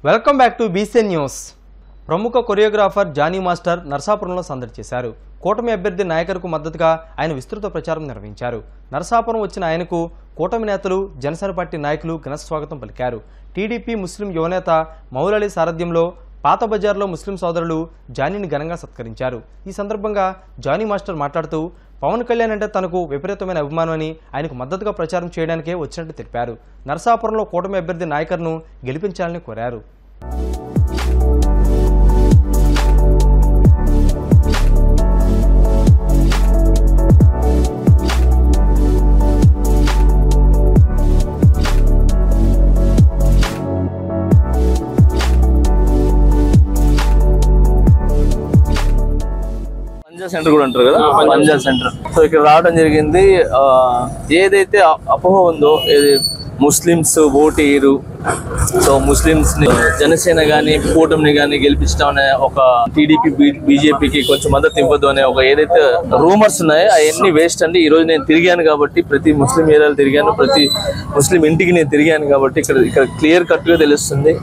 Welcome back to BCN news. ప్రముఖ choreographer Johnny master నర్సాపురంలో సందడి చేశారు. కూటమి అభ్యర్థి నాయకర్కు మద్దతుగా ఆయన విస్తృత ప్రచారం నిర్వహించారు. నర్సాపురం వచ్చిన ఆయనకు కూటమి నేతలు, జనసేన పార్టీ నాయకులు ఘన స్వాగతం పలికారు. టీడీపీ ముస్లిం యువనేత మౌలలి సారథ్యంలో పాత బజార్లో ముస్లిం సోదరులు జానీని ఘనంగా సత్కరించారు. ఈ సందర్భంగా జానీ మాస్టర్ మాట్లాడుతూ పవన్ కళ్యాణ్ అంటే తనకు విపరీతమైన అభిమానమని, ఆయనకు మద్దతుగా ప్రచారం చేయడానికే వచ్చినట్టు తెలిపారు. నర్సాపురంలో కూటమి అభ్యర్థి నాయకర్ను గెలిపించాలని కోరారు. సెంటర్ కూడా అంటారు కదా, పంజాబ్ సెంటర్. సో ఇక్కడ రావడం జరిగింది. ఏదైతే అపోహ ఉందో, ఏది ముస్లిమ్స్ ఓటు వేయరు, సో ముస్లిమ్స్ ని జనసేన గానీ కూటమిని గానీ గెలిపించడం అనే ఒక టీడీపీ బీజేపీకి కొంచెం మద్దతు ఇవ్వద్దు అనే ఒక ఏదైతే రూమర్స్ ఉన్నాయో అవన్నీ వేస్ట్ అండి. ఈ రోజు నేను తిరిగాను కాబట్టి, ప్రతి ముస్లిం ఏరియాలో తిరిగాను, ప్రతి ముస్లిం ఇంటికి నేను తిరిగాను కాబట్టి ఇక్కడ క్లియర్ కట్ గా తెలుస్తుంది.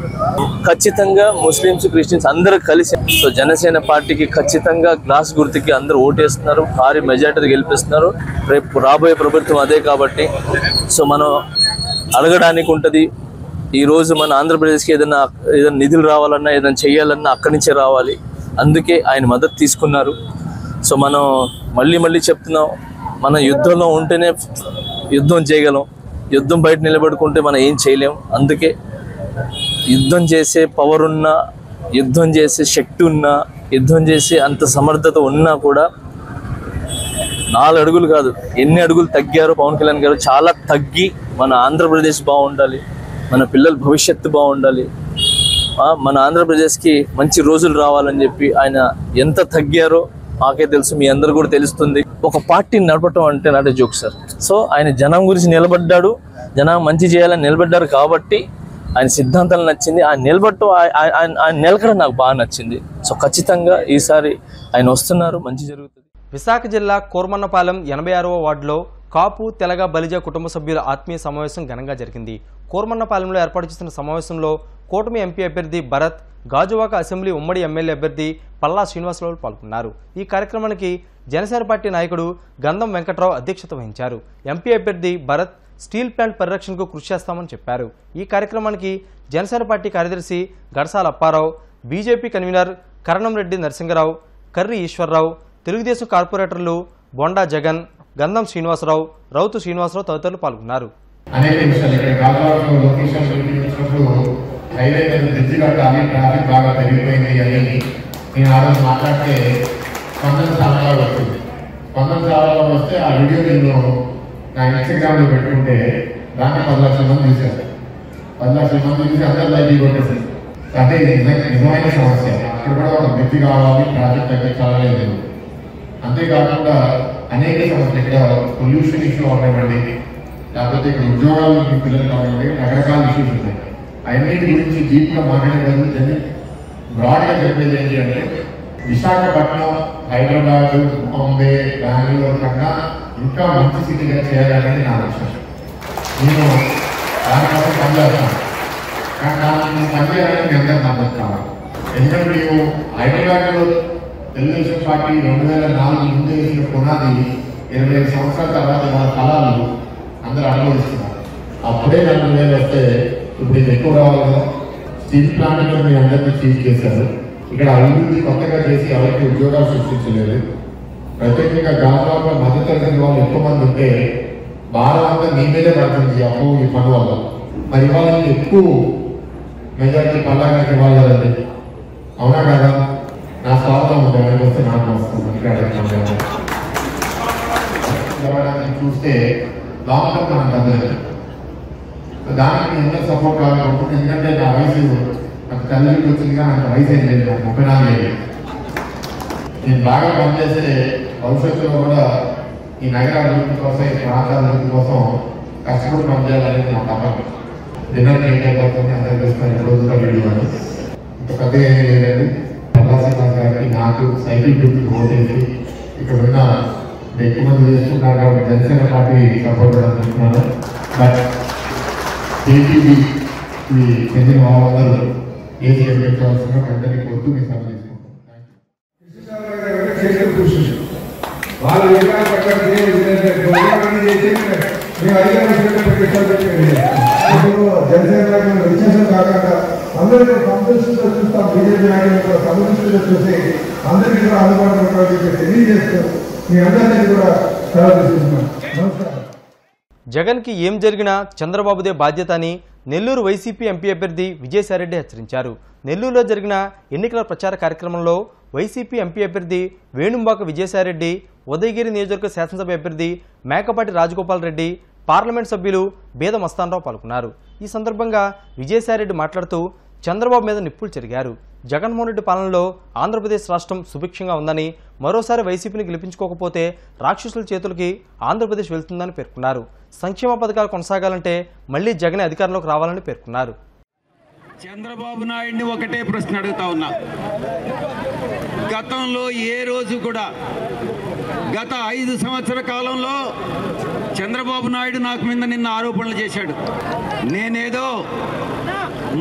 ఖచ్చితంగా ముస్లిమ్స్, క్రిస్టియన్స్ అందరూ కలిసి సో జనసేన పార్టీకి ఖచ్చితంగా గ్లాస్ గుర్తుకి అందరూ ఓటేస్తున్నారు, భారీ మెజార్టీ గెలిపిస్తున్నారు. రేపు రాబోయే ప్రభుత్వం అదే కాబట్టి సో మనం అడగడానికి ఉంటుంది. ఈ రోజు మన ఆంధ్రప్రదేశ్కి ఏదైనా నిధులు రావాలన్నా, ఏదైనా చేయాలన్నా అక్కడి నుంచే రావాలి. అందుకే ఆయన మద్దతు తీసుకున్నారు. సో మనం మళ్ళీ చెప్తున్నాం, మన యుద్ధంలో ఉంటేనే యుద్ధం చేయగలం, యుద్ధం బయట నిలబడుకుంటే మనం ఏం చేయలేం. అందుకే యుద్ధం చేసే పవర్ ఉన్నా, యుద్ధం చేసే శక్తి ఉన్నా, యుద్ధం చేసే అంత సమర్థత ఉన్నా కూడా 4 అడుగులు కాదు, ఎన్ని అడుగులు తగ్గారో పవన్ కళ్యాణ్ గారు. చాలా తగ్గి మన ఆంధ్రప్రదేశ్ బాగుండాలి, మన పిల్లల భవిష్యత్తు బాగుండాలి, మన ఆంధ్రప్రదేశ్కి మంచి రోజులు రావాలని చెప్పి ఆయన ఎంత తగ్గారో మాకే తెలుసు, మీ అందరు కూడా తెలుస్తుంది. ఒక పార్టీని నడపటం అంటే not a joke sir. So ఆయన జనం గురించి నిలబడ్డాడు, జనం మంచి చేయాలని నిలబడ్డారు కాబట్టి ఆయన సిద్ధాంతాలు నచ్చింది. ఆయన నిలబడటం, ఆయన నిలకడ నాకు బాగా నచ్చింది. సో ఖచ్చితంగా ఈసారి ఆయన వస్తున్నారు, మంచి జరుగుతుంది. విశాఖ జిల్లా కోర్మన్నపాలెం 86వ వార్డులో కాపు, తెలగ, బలిజ కుటుంబ సభ్యుల ఆత్మీయ సమావేశం ఘనంగా జరిగింది. కోర్మన్నపాలెంలో ఏర్పాటు చేసిన సమావేశంలో కూటమి ఎంపీ అభ్యర్థి భరత్, గాజువాక అసెంబ్లీ ఉమ్మడి ఎమ్మెల్యే అభ్యర్థి పల్లా శ్రీనివాసరావు పాల్గొన్నారు. ఈ కార్యక్రమానికి జనసేన పార్టీ నాయకుడు గంధం వెంకట్రావు అధ్యక్షత వహించారు. ఎంపీ అభ్యర్థి భరత్ స్టీల్ ప్లాంట్ పరిరక్షణకు కృషి చేస్తామని చెప్పారు. ఈ కార్యక్రమానికి జనసేన పార్టీ కార్యదర్శి గడసాల అప్పారావు, బీజేపీ కన్వీనర్ కరణంరెడ్డి నరసింగరావు, కర్రి ఈశ్వరరావు, తెలుగుదేశం కార్పొరేటర్లు బొండా జగన్, గంధం శ్రీనివాసరావు, రౌతు శ్రీనివాసరావు తదితరులు పాల్గొన్నారు. అనేక విషయాలు ఇక్కడ గాజువాకలో లొకేషన్ వచ్చినప్పుడు హైవే మీద బ్రిడ్జి కట్టాలి, ట్రాఫిక్ బాగా పెరిగిపోయింది అని నేను ఆ రోజు మాట్లాడితే స్పందన చాలా వచ్చింది. స్పందన చాలా వస్తే ఆ వీడియో నేను నా ఇన్స్టాగ్రామ్లో పెట్టుకుంటే దాన్ని 10 లక్షల మంది చూశారు. 10 లక్షల మంది చూసి అందరూ లైక్ కొట్టేసారు. అంటే నిజమైన సమస్య. అక్కడ కూడా ఒక బ్రిడ్జి కావాలి, ట్రాఫిక్ తగ్గించాలనేది. అంతేకాకుండా అనేక సమస్యలు, ఇక్కడ పొల్యూషన్ ఇష్యూ అవనివ్వండి, లేకపోతే ఇక్కడ ఉద్యోగాలు పిల్లలు కానివ్వండి, రకరకాల ఇష్యూస్ ఉన్నాయి. అన్నిటి గురించి డీప్గా మాట్లాడగలుగుతుంది. బ్రాడ్గా చెప్పేది ఏంటి అంటే, విశాఖపట్నం, హైదరాబాద్, బాంబే, బెంగళూరు కన్నా ఇంకా మంచి సిటీగా చేయాలనేది నా లక్ష్యం. నేను దానికోసం పనిచేస్తాను. కానీ దాన్ని పనిచేయాలని మీ అందరూ మద్దతు కావాలి. ఎందుకంటే మేము హైదరాబాద్లో తెలుగుదేశం పార్టీ 2004 ముందు వేసిన పునాది 25 సంవత్సరాల తర్వాత మన ఫలాలు అందరూ అనుభవిస్తున్నారు. అప్పుడే 40,000 వస్తే ఇప్పుడు ఇది ఎక్కువ రావాలి కదా. స్టీల్ ప్లాంట్ కూడా మీ అందరినీ చీజ్ చేశారు. ఇక్కడ అభివృద్ధి కొత్తగా చేసి ఎవరికి ఉద్యోగాలు సృష్టించలేదు. ప్రత్యేకంగా గాజువాకలో మధ్యతరగతి వాళ్ళు ఎక్కువ మంది ఉంటే భారం అంతా మీ మీదే పడుతుంది అప్పు ఈ పని వల్ల. మరి ఇవాళ ఎక్కువ మెజారిటీ పల్లాగానికి ఇవ్వాలి కదండి, అవునా కదా? నా స్వార్థం ఉంది, ఎవరికి వస్తే నాకు వస్తుంది. చూస్తే లాంగ్ టర్మ్ మనకు అందలేదు. దానికి ఎన్నో సపోర్ట్ కావాలనుకుంటుంది. ఎందుకంటే నా వయసు నాకు తల్లికి వచ్చింది, కానీ నాకు వయసు ఏం లేదు, నాకు 34 ఏళ్ళు. నేను బాగా పనిచేస్తే భవిష్యత్తులో కూడా ఈ నగర అభివృద్ధి కోసం, ఈ ప్రాంతాల అభివృద్ధి కోసం కష్టపడి పనిచేయాలనేది నా తప్పదు. డిన్నర్ లేట్ అయిపోతుంది, అందరూ చూసుకొని రోజుగా వీడియో అని ఇంత పెద్ద ఏమీ లేదండి. పల్లాశ్రీనివాస్ గారికి, నాకు సైకిల్ గుర్తు ఓటేసి ఇక్కడ ఉన్న ఎక్కువ మంది చేస్తున్నారు కాబట్టి జనసేన పార్టీ సపోర్ట్ అనుకుంటున్నాను. బట్ టీటీడీకి చెందిన వాళ్ళందరూ ఏసీ ఎదుర్కోవాల్సిన అందరినీ కోరుతూ మీ సభ తీసుకుంటాం. వాళ్ళు జనసేన విశేషం కాకుండా అందరికీ సంతృష్టితో చూస్తాం. బీజేపీ నాయకులు సంతృష్టితో చూసి అందరికీ కూడా అందుబాటులో తెలియజేస్తూ మీ అందరినీ కూడా సెలవు తీసుకుంటున్నాం. నమస్కారం. జగన్కి ఏం జరిగినా చంద్రబాబుదే బాధ్యత అని నెల్లూరు వైసీపీ ఎంపీ అభ్యర్థి విజయసాయిరెడ్డి హెచ్చరించారు. నెల్లూరులో జరిగిన ఎన్నికల ప్రచార కార్యక్రమంలో వైసీపీ ఎంపీ అభ్యర్థి వేణుంబాక విజయసాయిరెడ్డి, ఉదయగిరి నియోజకవర్గ శాసనసభ అభ్యర్థి మేకపాటి రాజగోపాల్ రెడ్డి, పార్లమెంట్ సభ్యులు బేద మస్తానరావు పాల్గొన్నారు. ఈ సందర్భంగా విజయసాయిరెడ్డి మాట్లాడుతూ చంద్రబాబు మీద నిప్పులు చెరిగారు. జగన్మోహన్ రెడ్డి పాలనలో ఆంధ్రప్రదేశ్ రాష్ట్రం సుభిక్షంగా ఉందని, మరోసారి వైసీపీని గెలిపించుకోకపోతే రాక్షసుల చేతులకి ఆంధ్రప్రదేశ్ వెళ్తుందని పేర్కొన్నారు. సంక్షేమ పథకాలు కొనసాగాలంటే మళ్లీ జగన్ అధికారంలోకి రావాలని పేర్కొన్నారు. చంద్రబాబు నాయుడిని ఒకటే ప్రశ్న అడుగుతా ఉన్నా. గతంలో ఏ రోజు కూడా గత 5 సంవత్సర కాలంలో చంద్రబాబు నాయుడు నాకు మీద నిన్న ఆరోపణలు చేశాడు. నేనేదో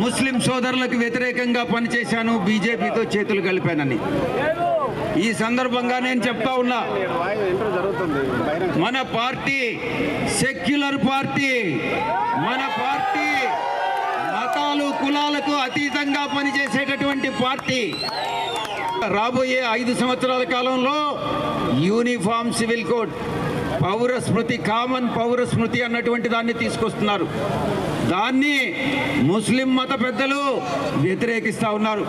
ముస్లిం సోదరులకు వ్యతిరేకంగా పనిచేశాను, బీజేపీతో చేతులు కలిపానని. ఈ సందర్భంగా నేను చెప్తా ఉన్నా, మన పార్టీ సెక్యులర్ పార్టీ, మన పార్టీ మతాలు కులాలకు అతీతంగా పనిచేసేటటువంటి పార్టీ. రాబోయే 5 సంవత్సరాల కాలంలో యూనిఫామ్ సివిల్ కోడ్, పౌర స్మృతి, కామన్ పౌర స్మృతి అన్నటువంటి దాన్ని తీసుకొస్తున్నారు. దాన్ని ముస్లిం మత పెద్దలు వ్యతిరేకిస్తూ ఉన్నారు.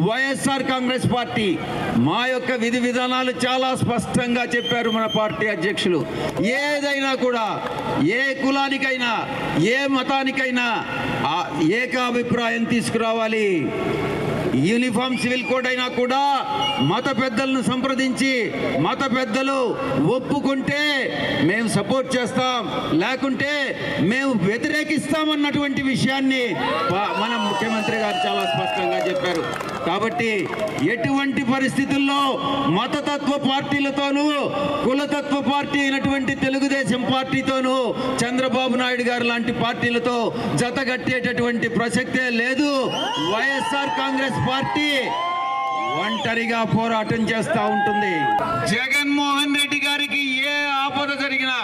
వైఎస్ఆర్ కాంగ్రెస్ పార్టీ మా యొక్క విధి విధానాలు చాలా స్పష్టంగా చెప్పారు మన పార్టీ అధ్యక్షులు. ఏదైనా కూడా, ఏ కులానికైనా, ఏ మతానికైనా ఏకాభిప్రాయం తీసుకురావాలి. యూనిఫామ్ సివిల్ కోడ్ అయినా కూడా మత పెద్దలను సంప్రదించి మత పెద్దలు ఒప్పుకుంటే మేము సపోర్ట్ చేస్తాం, లేకుంటే మేము వ్యతిరేకిస్తామన్నటువంటి విషయాన్ని మన ముఖ్యమంత్రి గారు చాలా స్పష్టంగా చెప్పారు. కాబట్టి ఎటువంటి పరిస్థితుల్లో మతతత్వ పార్టీలతోనూ కులతత్వ పార్టీ అయినటువంటి తెలుగుదేశం పార్టీతోనూ చంద్రబాబు నాయుడు గారు లాంటి పార్టీలతో జతగట్టేటటువంటి ప్రసక్తే లేదు. వైఎస్ఆర్ కాంగ్రెస్ పార్టీ ఒంటరిగా పోరాటం చేస్తూ ఉంటుంది. జగన్మోహన్ రెడ్డి గారికి ఏ ఆపద జరిగినా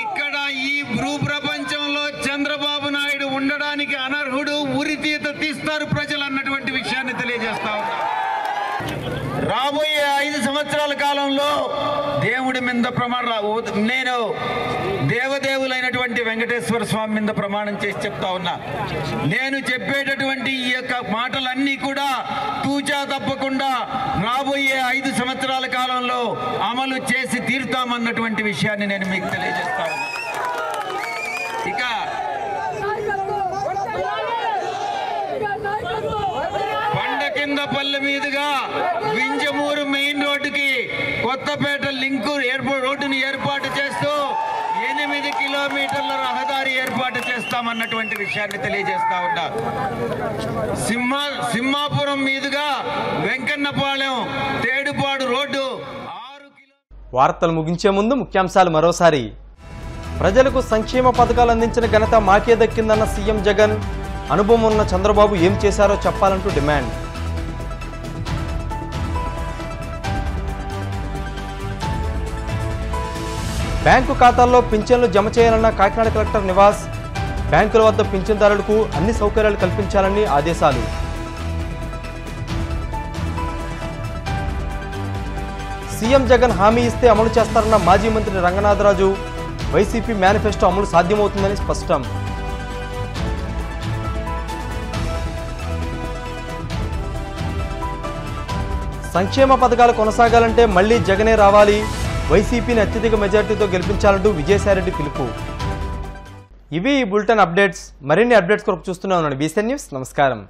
ఇక్కడ ఈ భూ ప్రపంచంలో చంద్రబాబు నాయుడు ఉండడానికి అనర్హుడు, ఉరితీత తీస్తారు ప్రజలు అన్నటువంటి విషయాన్ని తెలియజేస్తా ఉన్నా. రాబోయే 5 సంవత్సరాల కాలంలో దేవుడి మీద నేను దేవదేవులైనటువంటి వెంకటేశ్వర స్వామి మీద ప్రమాణం చేసి చెప్తా ఉన్నా. నేను చెప్పేటటువంటి ఈ యొక్క మాటలన్నీ కూడా తూచా తప్పకుండా రాబోయే 5 సంవత్సరాల కాలంలో అమలు చేసి తీరుతామన్నటువంటి విషయాన్ని నేను మీకు తెలియజేస్తా ఉన్నా. ఇక కొండకిందపల్లి మీదుగా వింజమూరు మెయిన్ రోడ్డుకి కొత్తపేట లింకు రోడ్డుని ఏర్పాటు చేస్తూ 8 కిలోమీటర్ల రహదారి ఏర్పాటు చేస్తామన్నటువంటి విషయాన్ని తెలియజేస్తా ఉన్నా. సింహాపురం మీదుగా వెంకన్నపాలెం తేడుపాడు రోడ్డు 6 కిలోమీటర్లు. వార్తలు ముగించే ముందు ముఖ్యాంశాలు మరోసారి. ప్రజలకు సంక్షేమ పథకాలు అందించిన ఘనత మాకే దక్కిందన్న సీఎం జగన్. అనుభవం ఉన్న చంద్రబాబు ఏం చేశారో చెప్పాలంటూ డిమాండ్. బ్యాంకు ఖాతాల్లో పింఛన్లు జమ చేయాలన్న కాకినాడ కలెక్టర్ నివాస్. బ్యాంకుల వద్ద పింఛన్దారులకు అన్ని సౌకర్యాలు కల్పించాలని ఆదేశాలు. సీఎం జగన్ హామీ ఇస్తే అమలు చేస్తారన్న మాజీ మంత్రి రంగనాథరాజు. వైసీపీ మేనిఫెస్టో అమలు సాధ్యమవుతుందని స్పష్టం. సంక్షేమ పథకాలు కొనసాగాలంటే మళ్లీ జగనే రావాలి. వైసీపీని అత్యధిక మెజార్టీతో గెలిపించాలంటూ విజయసాయిరెడ్డి పిలుపు. ఇవి ఈ బులెటిన్ అప్డేట్స్. మరిన్ని అప్డేట్స్ కొరకు చూస్తూనే ఉండండి BCN న్యూస్. నమస్కారం.